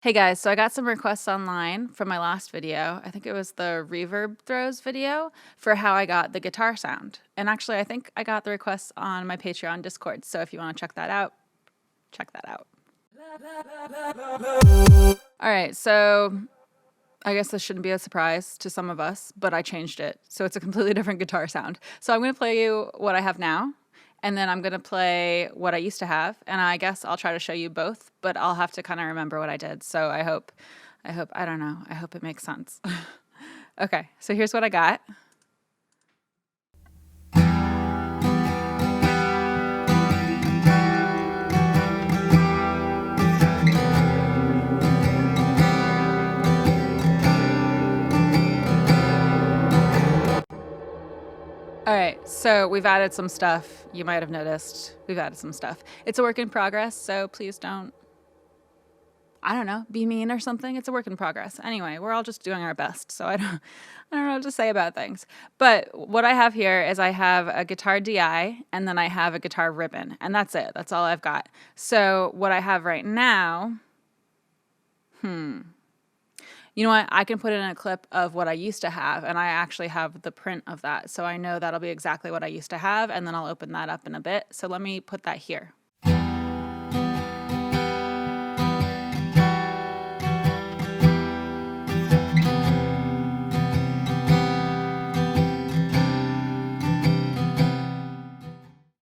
Hey guys, so I got some requests online from my last video. I think it was the reverb throws video for how I got the guitar sound. And actually, I think I got the requests on my Patreon Discord. So if you want to check that out, check that out. All right, so I guess this shouldn't be a surprise to some of us, but I changed it. So it's a completely different guitar sound. So I'm going to play you what I have now, and then I'm going to play what I used to have. And I guess I'll try to show you both, but I'll have to kind of remember what I did. So I hope, I don't know, I hope it makes sense. Okay, so here's what I got. All right, so we've added some stuff. You might have noticed we've added some stuff. It's a work in progress, so please don't, I don't know, be mean or something. It's a work in progress. Anyway, we're all just doing our best, so I don't know what to say about things. But what I have here is I have a guitar DI and then I have a guitar ribbon, and that's it. That's all I've got. So what I have right now, you know what? I can put in a clip of what I used to have, and I actually have the print of that. So I know that'll be exactly what I used to have, and then I'll open that up in a bit. So let me put that here.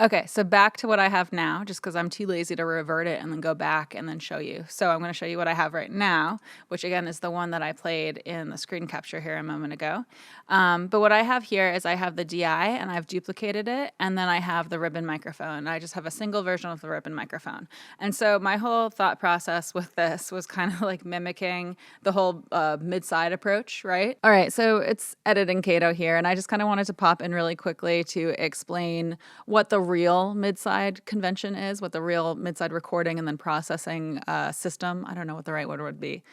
Okay, so back to what I have now, just because I'm too lazy to revert it and then go back and then show you. So I'm going to show you what I have right now, which again is the one that I played in the screen capture here a moment ago. But what I have here is I have the DI and I've duplicated it, and then I have the ribbon microphone. I just have a single version of the ribbon microphone. And so my whole thought process with this was kind of like mimicking the whole mid-side approach, right? All right, so it's editing Cato here, and I just kind of wanted to pop in really quickly to explain what the real mid-side convention is, what the real mid-side recording and then processing system, I don't know what the right word would be,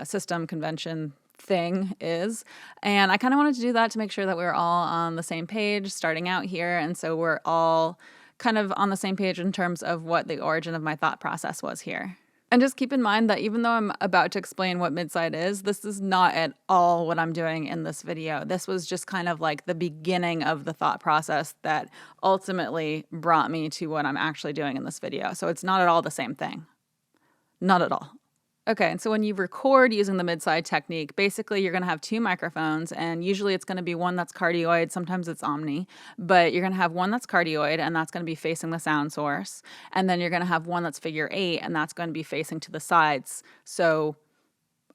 system convention thing is. And I kind of wanted to do that to make sure that we were all on the same page starting out here. And so we're all kind of on the same page in terms of what the origin of my thought process was here. And just keep in mind that even though I'm about to explain what midside is, this is not at all what I'm doing in this video. This was just kind of like the beginning of the thought process that ultimately brought me to what I'm actually doing in this video. So it's not at all the same thing. Not at all. Okay, and so when you record using the mid-side technique, basically you're going to have two microphones, and usually it's going to be one that's cardioid, sometimes it's omni, but you're going to have one that's cardioid, and that's going to be facing the sound source, and then you're going to have one that's figure 8, and that's going to be facing to the sides, so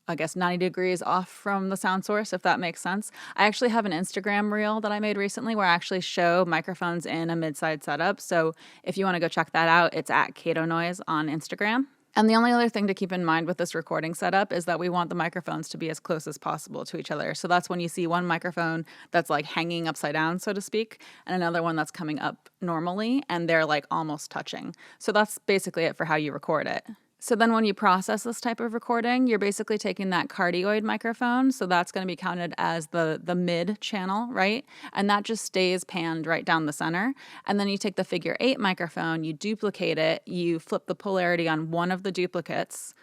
I guess 90 degrees off from the sound source, if that makes sense. I actually have an Instagram reel that I made recently where I actually show microphones in a mid-side setup, so if you want to go check that out, it's at CatoNoise on Instagram. And the only other thing to keep in mind with this recording setup is that we want the microphones to be as close as possible to each other. So that's when you see one microphone that's like hanging upside down, so to speak, and another one that's coming up normally, and they're like almost touching. So that's basically it for how you record it. So then when you process this type of recording, you're basically taking that cardioid microphone, so that's going to be counted as the mid channel, right? And that just stays panned right down the center. And then you take the figure 8 microphone, you duplicate it, you flip the polarity on one of the duplicates,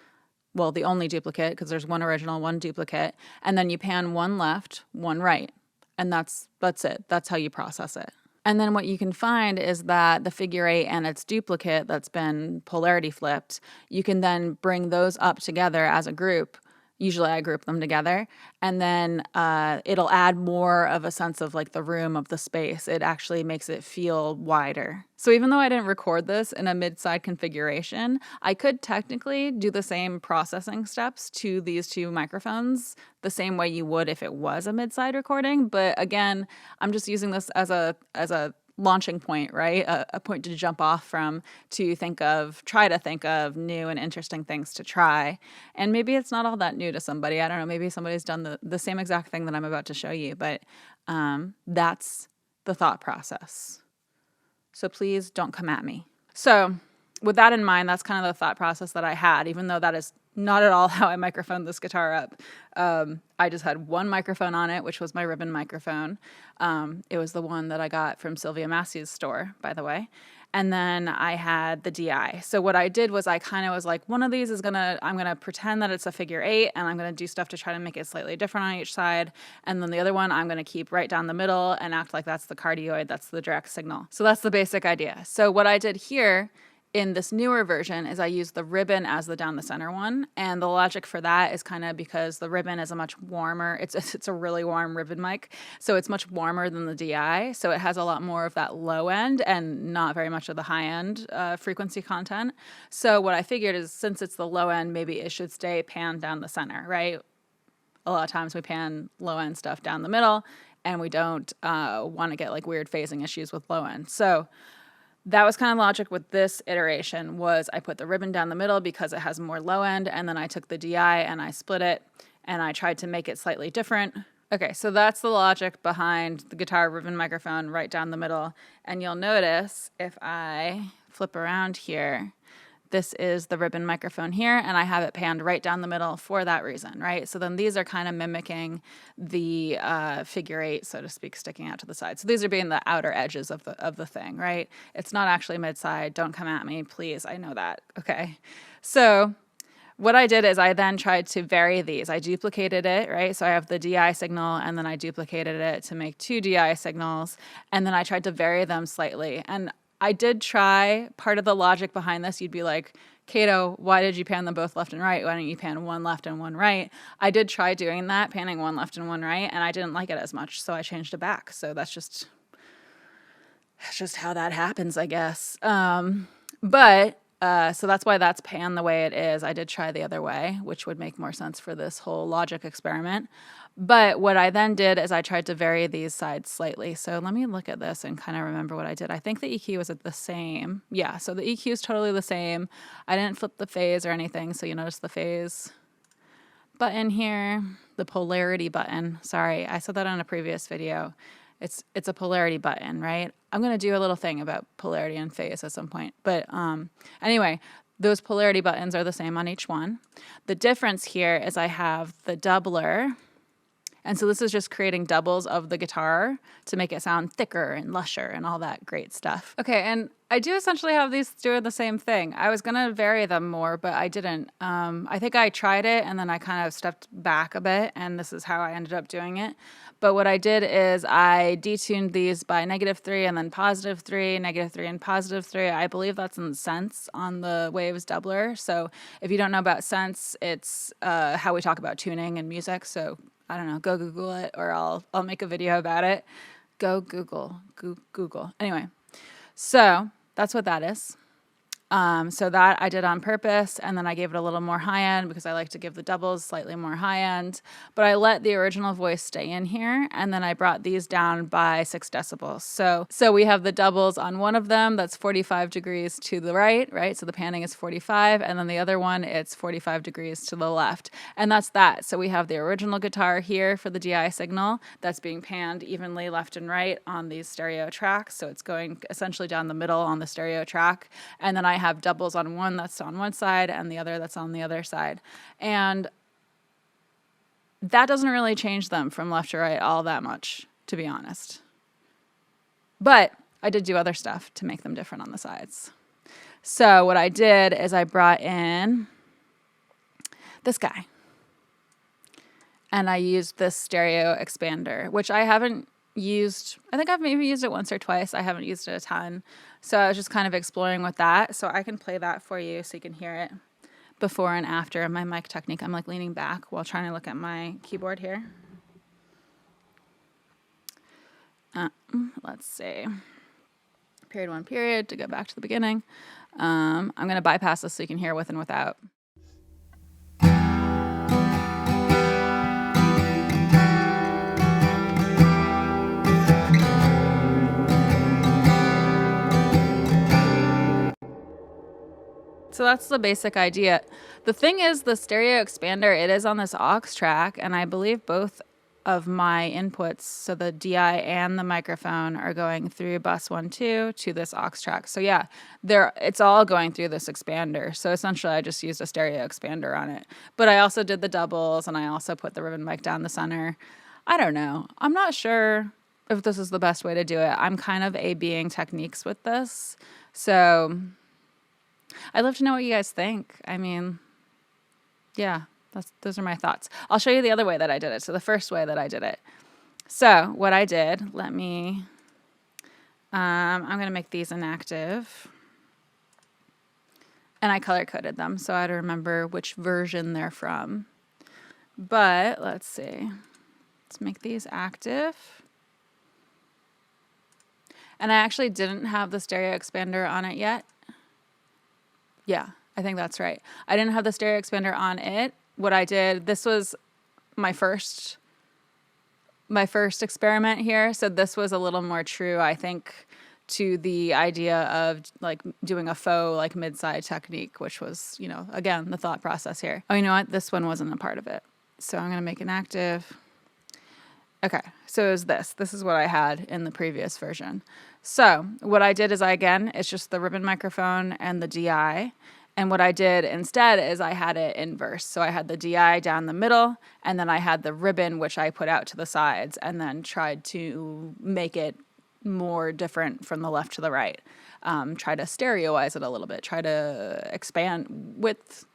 well, the only duplicate, because there's one original, one duplicate, and then you pan one left, one right. And that's it. That's how you process it. And then what you can find is that the figure 8 and its duplicate that's been polarity flipped, you can then bring those up together as a group. Usually I group them together, and then it'll add more of a sense of like the room of the space. It actually makes it feel wider. So even though I didn't record this in a mid-side configuration, I could technically do the same processing steps to these two microphones the same way you would if it was a mid-side recording. But again, I'm just using this as a launching point, right? A point to jump off from, to try to think of new and interesting things to try. And maybe it's not all that new to somebody. I don't know. Maybe somebody's done the same exact thing that I'm about to show you, but that's the thought process. So please don't come at me. So with that in mind, that's kind of the thought process that I had, even though that is not at all how I microphoned this guitar up. I just had one microphone on it, which was my ribbon microphone. It was the one that I got from Sylvia Massey's store, by the way. and then I had the DI. So what I did was I kind of was like, one of these is I'm gonna pretend that it's a figure 8, and I'm gonna do stuff to try to make it slightly different on each side. And then the other one, I'm gonna keep right down the middle and act like that's the cardioid, that's the direct signal. So that's the basic idea. So what I did here in this newer version is I use the ribbon as the down the center one, and the logic for that is kind of because the ribbon is a much warmer, it's a really warm ribbon mic, so it's much warmer than the DI, so it has a lot more of that low end and not very much of the high end frequency content. So what I figured is, since it's the low end, maybe it should stay panned down the center, right? A lot of times we pan low end stuff down the middle, and we don't want to get like weird phasing issues with low end. So that was kind of logic with this iteration, was I put the ribbon down the middle because it has more low end, and then I took the DI and I split it, and I tried to make it slightly different. Okay, so that's the logic behind the guitar ribbon microphone right down the middle. And you'll notice if I flip around here, this is the ribbon microphone here, and I have it panned right down the middle for that reason, right? So then these are kind of mimicking the figure 8, so to speak, sticking out to the side. So these are being the outer edges of the thing, right? It's not actually mid-side. Don't come at me, please. I know that. Okay. So what I did is I then tried to vary these. I duplicated it, right? So I have the DI signal, and then I duplicated it to make 2 DI signals, and then I tried to vary them slightly. And I did try, part of the logic behind this, you'd be like, Cato, why did you pan them both left and right? Why don't you pan one left and one right? I did try doing that, panning one left and one right, and I didn't like it as much, so I changed it back. So that's just how that happens, I guess. So that's why that's panned the way it is. I did try the other way, which would make more sense for this whole logic experiment. But what I then did is I tried to vary these sides slightly. So let me look at this and kind of remember what I did. I think the EQ was at the same. Yeah, so the EQ is totally the same. I didn't flip the phase or anything, so you notice the phase button here, the polarity button. Sorry, I said that on a previous video. It's a polarity button, right? I'm going to do a little thing about polarity and phase at some point. But anyway, those polarity buttons are the same on each one. The difference here is I have the doubler. And so this is just creating doubles of the guitar to make it sound thicker and lusher and all that great stuff. Okay, and I do essentially have these doing the same thing. I was gonna vary them more, but I didn't. I think I tried it and then I kind of stepped back a bit, and this is how I ended up doing it. But what I did is I detuned these by -3 and then +3, -3 and +3. I believe that's in cents on the Waves doubler. So if you don't know about cents, it's how we talk about tuning in music. So I don't know, go Google it, or I'll make a video about it. Go Google. Anyway, so that's what that is. So that I did on purpose, and then I gave it a little more high end because I like to give the doubles slightly more high end, but I let the original voice stay in here, and then I brought these down by 6 decibels. So we have the doubles on one of them that's 45 degrees to the right? So the panning is 45, and then the other one, it's 45 degrees to the left, and that's that. So we have the original guitar here for the DI signal that's being panned evenly left and right on these stereo tracks, so it's going essentially down the middle on the stereo track, and then I have doubles on one that's on one side and the other that's on the other side. And that doesn't really change them from left to right all that much, to be honest. But I did do other stuff to make them different on the sides. So what I did is I brought in this guy. And I used this stereo expander, which I haven't used. I think I've maybe used it once or twice. I haven't used it a ton. So I was just kind of exploring with that. So I can play that for you so you can hear it before and after my mic technique. I'm like leaning back while trying to look at my keyboard here. Let's see. Period 1 period to go back to the beginning. I'm going to bypass this so you can hear with and without. So that's the basic idea. The thing is, the stereo expander, it is on this aux track, and I believe both of my inputs, so the DI and the microphone, are going through bus 1, 2 to this aux track. So yeah, it's all going through this expander. So essentially I just used a stereo expander on it. But I also did the doubles, and I also put the ribbon mic down the center. I don't know. I'm not sure if this is the best way to do it. I'm kind of A-Bing techniques with this. So I'd love to know what you guys think. I mean, yeah, those are my thoughts. I'll show you the other way that I did it. So the first way that I did it. So what I did, I'm going to make these inactive. And I color coded them so I'd remember which version they're from. But let's see. Let's make these active. And I actually didn't have the stereo expander on it yet. Yeah, I think that's right. I didn't have the stereo expander on it. What I did, this was my first experiment here. So this was a little more true, I think, to the idea of like doing a faux like mid-side technique, which was, you know, again, the thought process here. Oh, you know what? This one wasn't a part of it. So I'm going to make an active. Okay, so it was this. This is what I had in the previous version. So what I did is it's just the ribbon microphone and the DI. And what I did instead is I had it inverse. So I had the DI down the middle, and then I had the ribbon, which I put out to the sides, and then tried to make it more different from the left to the right. Try to stereoize it a little bit. Try to expand width.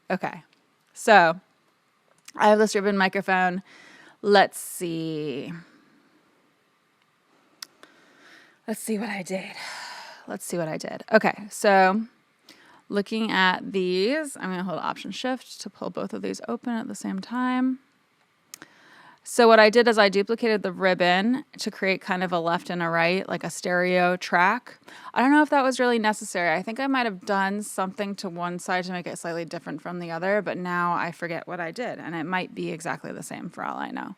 Okay. So I have this ribbon microphone. Let's see. Let's see what I did. Okay. So looking at these, I'm going to hold Option Shift to pull both of these open at the same time. So what I did is I duplicated the ribbon to create kind of a left and a right, like a stereo track. I don't know if that was really necessary. I think I might have done something to one side to make it slightly different from the other, but now I forget what I did, and it might be exactly the same for all I know.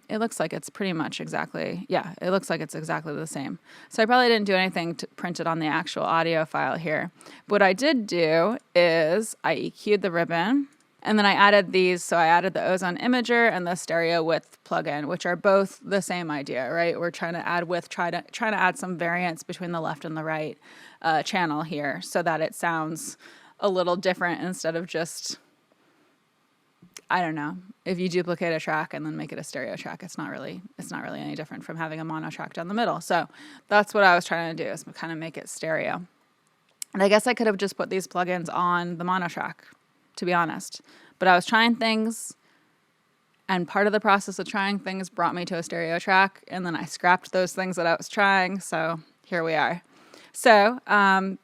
It looks like it's pretty much exactly the same. So I probably didn't do anything to print it on the actual audio file here. What I did do is I EQ'd the ribbon. And then I added these, so I added the Ozone Imager and the Stereo Width plugin, which are both the same idea, right? We're trying to add width, trying to add some variance between the left and the right channel here, so that it sounds a little different instead of just, I don't know. If you duplicate a track and then make it a stereo track, it's not really any different from having a mono track down the middle. So that's what I was trying to do, is kind of make it stereo. And I guess I could have just put these plugins on the mono track, to be honest. But I was trying things, and part of the process of trying things brought me to a stereo track, and then I scrapped those things that I was trying, so here we are. So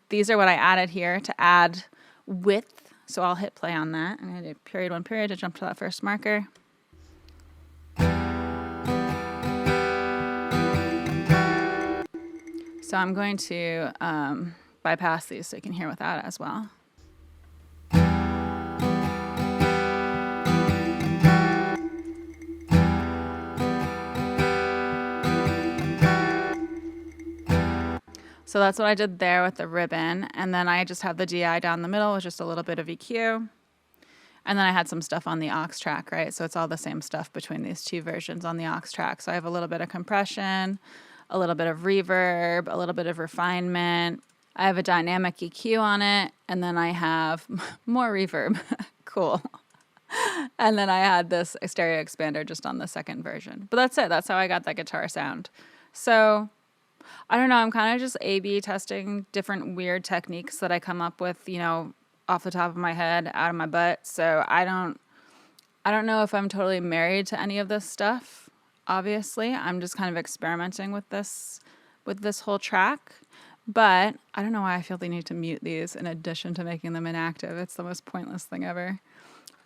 these are what I added here to add width. So I'll hit play on that. I'm going to do period 1 period to jump to that first marker. So I'm going to bypass these so you can hear without it as well. So that's what I did there with the ribbon. And then I just have the DI down the middle with just a little bit of EQ. And then I had some stuff on the aux track, right? So it's all the same stuff between these two versions on the aux track. So I have a little bit of compression, a little bit of reverb, a little bit of refinement. I have a dynamic EQ on it. And then I have more reverb. Cool. And then I had this stereo expander just on the second version. But that's it. That's how I got that guitar sound. So I don't know. I'm kind of just A/B testing different weird techniques that I come up with, you know, off the top of my head, out of my butt. So I don't know if I'm totally married to any of this stuff. Obviously, I'm just kind of experimenting with this whole track. But I don't know why I feel the need to mute these in addition to making them inactive. It's the most pointless thing ever.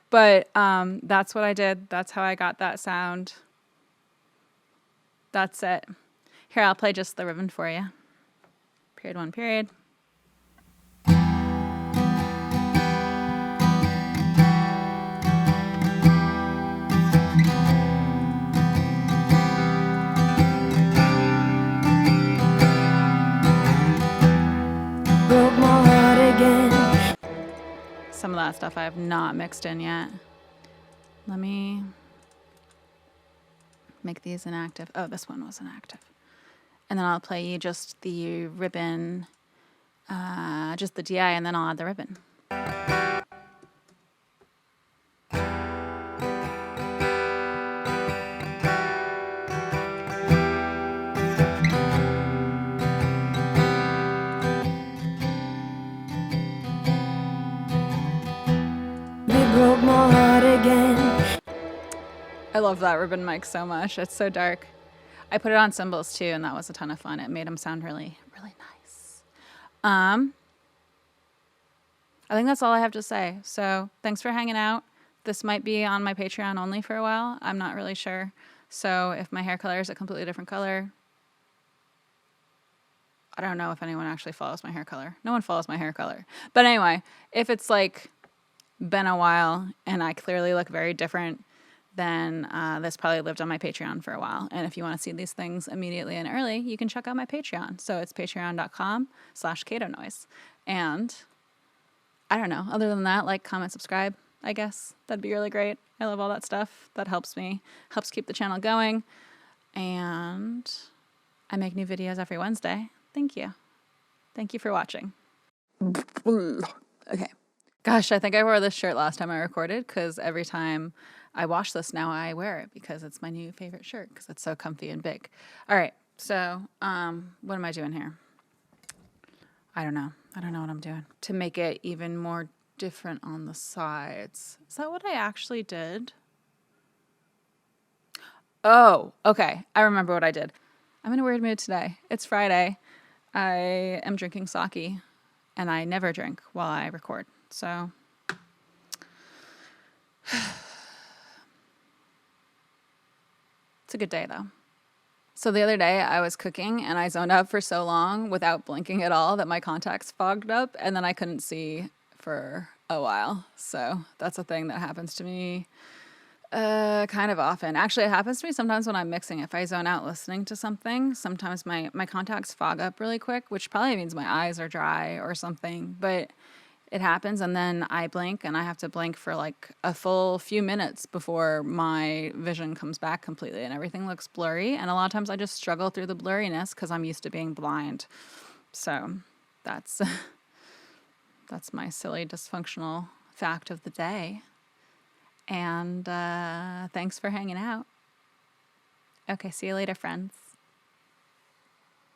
But that's what I did. That's how I got that sound. That's it. Here, I'll play just the ribbon for you. Period 1 period. Broke my heart again. Some of that stuff I have not mixed in yet. Let me make these inactive. Oh, this one was inactive. And then I'll play you just the ribbon, just the DI, and then I'll add the ribbon. again. I love that ribbon mic so much. It's so dark. I put it on cymbals too, and that was a ton of fun. It made them sound really, really nice. I think that's all I have to say. So thanks for hanging out. This might be on my Patreon only for a while. I'm not really sure. So if my hair color is a completely different color, I don't know if anyone actually follows my hair color. No one follows my hair color. But anyway, if it's like been a while and I clearly look very different, then this probably lived on my Patreon for a while. And if you want to see these things immediately and early, you can check out my Patreon. So it's patreon.com/CatoNoise. And I don't know, other than that, like, comment, subscribe, I guess. That'd be really great. I love all that stuff. That helps me, helps keep the channel going. And I make new videos every Wednesday. Thank you. Thank you for watching. Okay. Gosh, I think I wore this shirt last time I recorded because every time I wash this now I wear it because it's my new favorite shirt because it's so comfy and big. All right. So, what am I doing here? I don't know. I don't know what I'm doing. To make it even more different on the sides. Is that what I actually did? Oh, okay. I remember what I did. I'm in a weird mood today. It's Friday. I am drinking sake, and I never drink while I record. So it's a good day, though. So the other day I was cooking and I zoned out for so long without blinking at all that my contacts fogged up and then I couldn't see for a while. So that's a thing that happens to me kind of often. Actually, it happens to me sometimes when I'm mixing. If I zone out listening to something, sometimes my contacts fog up really quick, which probably means my eyes are dry or something. But it happens and then I blink and I have to blink for like a full few minutes before my vision comes back completely and everything looks blurry. And a lot of times I just struggle through the blurriness because I'm used to being blind. So that's that's my silly dysfunctional fact of the day. And thanks for hanging out. Okay, see you later, friends.